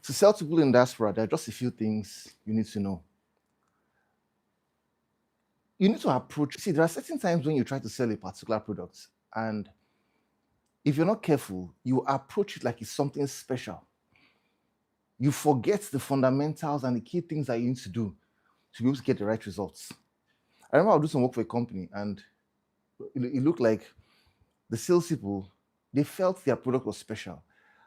To sell to people in diaspora, there are just a few things you need to know. You need to approach, there are certain times when you try to sell a particular product, and if you're not careful, you approach it like it's something special. You forget the fundamentals and the key things that you need to do to be able to get the right results. I remember I was doing some work for a company, and it looked like the salespeople, they felt their product was special.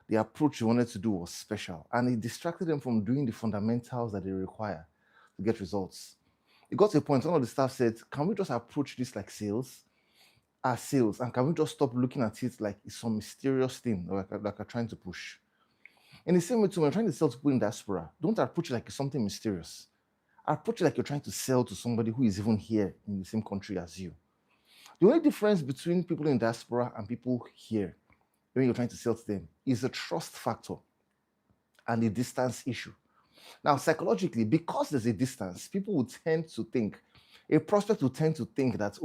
The approach they wanted to do was special, and it distracted them from doing the fundamentals that they require to get results. It got to a point, one of the staff said, can we just approach this like sales? As sales, and can we just stop looking at it like it's some mysterious thing like we're trying to push? In the same way, too, when you're trying to sell to people in diaspora, don't approach it like it's something mysterious. Approach it like you're trying to sell to somebody who is even here in the same country as you. The only difference between people in diaspora and people here, when you're trying to sell to them, is a trust factor and a distance issue. Now, psychologically, because there's a distance, people will tend to think, a prospect will tend to think that,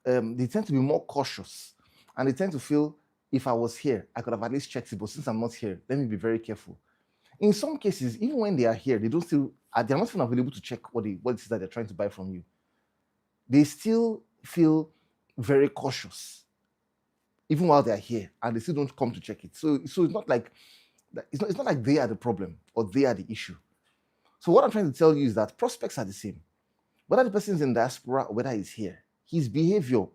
they tend to be more cautious, and they tend to feel, if I was here, I could have at least checked it, but since I'm not here, let me be very careful. In some cases, even when they are here, they're not even available to check what it is that they're trying to buy from you. They still feel very cautious, even while they're here, and they still don't come to check it. So it's not like they are the problem or they are the issue. So what I'm trying to tell you is that prospects are the same. Whether the person is in diaspora or whether he's here, his behavior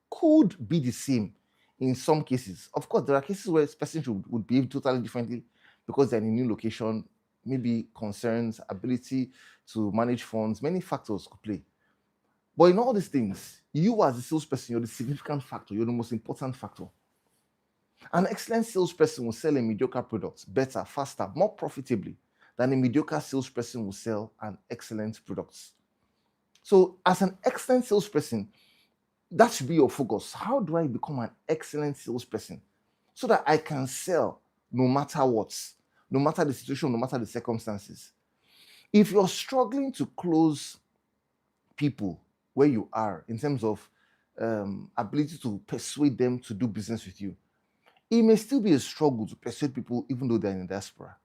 could be the same in some cases. Of course, there are cases where this person would behave totally differently because they're in a new location, maybe concerns, ability to manage funds, many factors could play. But in all these things, you as a salesperson, you're the significant factor, you're the most important factor. An excellent salesperson will sell a mediocre product better, faster, more profitably than a mediocre salesperson will sell an excellent product. So as an excellent salesperson, that should be your focus. How do I become an excellent salesperson so that I can sell no matter what, no matter the situation, no matter the circumstances? If you're struggling to close people where you are in terms of ability to persuade them to do business with you, it may still be a struggle to persuade people even though they're in the diaspora.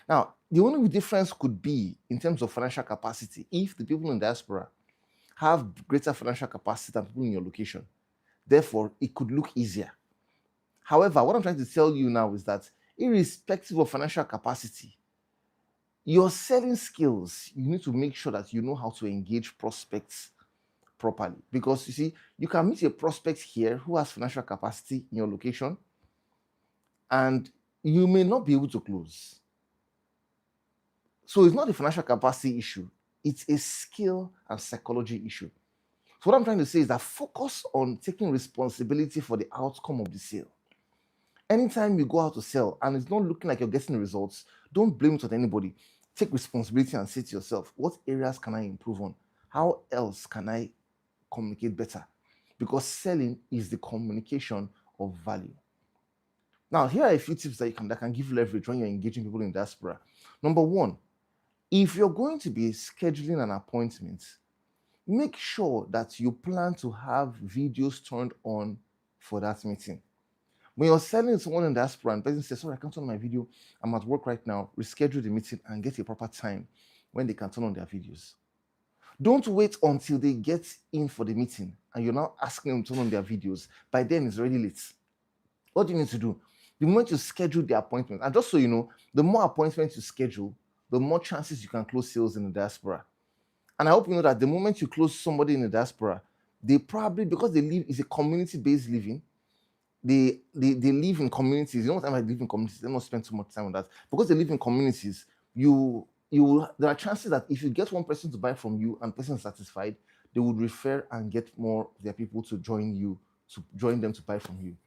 Now, the only difference could be in terms of financial capacity. If the people in diaspora have greater financial capacity than people in your location, therefore, it could look easier. However, what I'm trying to tell you now is that irrespective of financial capacity, your selling skills, you need to make sure that you know how to engage prospects properly. Because you see, you can meet a prospect here who has financial capacity in your location, and you may not be able to close. So it's not a financial capacity issue, it's a skill and psychology issue. So what I'm trying to say is that focus on taking responsibility for the outcome of the sale. Anytime you go out to sell and it's not looking like you're getting results, don't blame it on anybody. Take responsibility and say to yourself, what areas can I improve on? How else can I communicate better? Because selling is the communication of value. Now, here are a few tips that can give leverage when you're engaging people in diaspora. Number one, if you're going to be scheduling an appointment, make sure that you plan to have videos turned on for that meeting. When you're selling to someone in diaspora and the person says, sorry, I can't turn on my video, I'm at work right now, reschedule the meeting and get a proper time when they can turn on their videos. Don't wait until they get in for the meeting and you're now asking them to turn on their videos. By then, it's already late. What do you need to do? The moment you schedule the appointment, and just so you know, the more appointments you schedule, the more chances you can close sales in the diaspora. And I hope you know that the moment you close somebody in the diaspora, they probably, because they live, it's a community-based living, they live in communities. You know what I live in communities? They don't spend too much time on that. Because they live in communities, there are chances that if you get one person to buy from you and the person is satisfied, they would refer and get more of their people to join them to buy from you.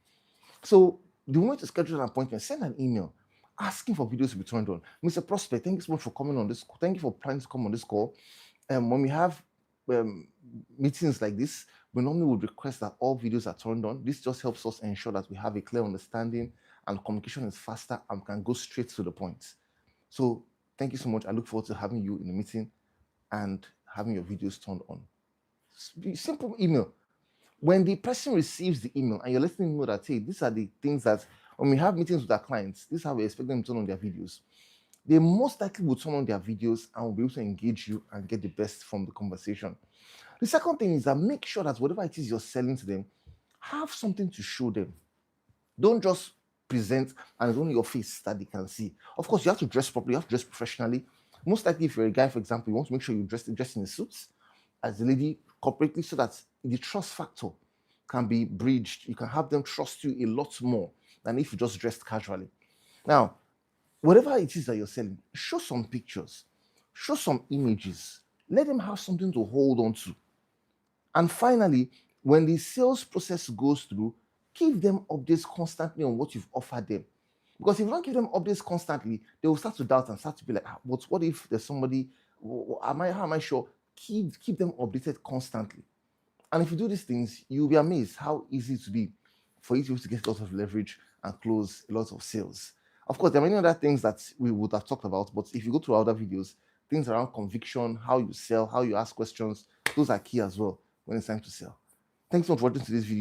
So the moment you schedule an appointment, send an email asking for videos to be turned on. Mr. Prospect, thank you so much for coming on this. Thank you for planning to come on this call. When we have meetings like this, we normally would request that all videos are turned on. This just helps us ensure that we have a clear understanding and communication is faster and can go straight to the point. So thank you so much. I look forward to having you in the meeting and having your videos turned on. Simple email. When the person receives the email and you're letting them know that, hey, these are the things that when we have meetings with our clients, this is how we expect them to turn on their videos. they most likely will turn on their videos and will be able to engage you and get the best from the conversation. The second thing is that make sure that whatever it is you're selling to them, have something to show them. Don't just present and it's only your face that they can see. Of course, you have to dress properly, you have to dress professionally. Most likely, if you're a guy, for example, you want to make sure you dress in a suit as a lady corporately so that the trust factor can be bridged. You can have them trust you a lot more than if you just dressed casually. Now, whatever it is that you're selling, show some pictures, show some images, let them have something to hold on to. And finally, when the sales process goes through, give them updates constantly on what you've offered them. Because if you don't give them updates constantly, they will start to doubt and start to be like, but what if there's somebody, how am I sure? Keep them updated constantly. And if you do these things, you'll be amazed how easy it will be for you to get a lot of leverage and close a lot of sales. Of course, there are many other things that we would have talked about, but if you go through other videos, things around conviction, how you sell, how you ask questions, those are key as well when it's time to sell. Thanks so much for watching today's video.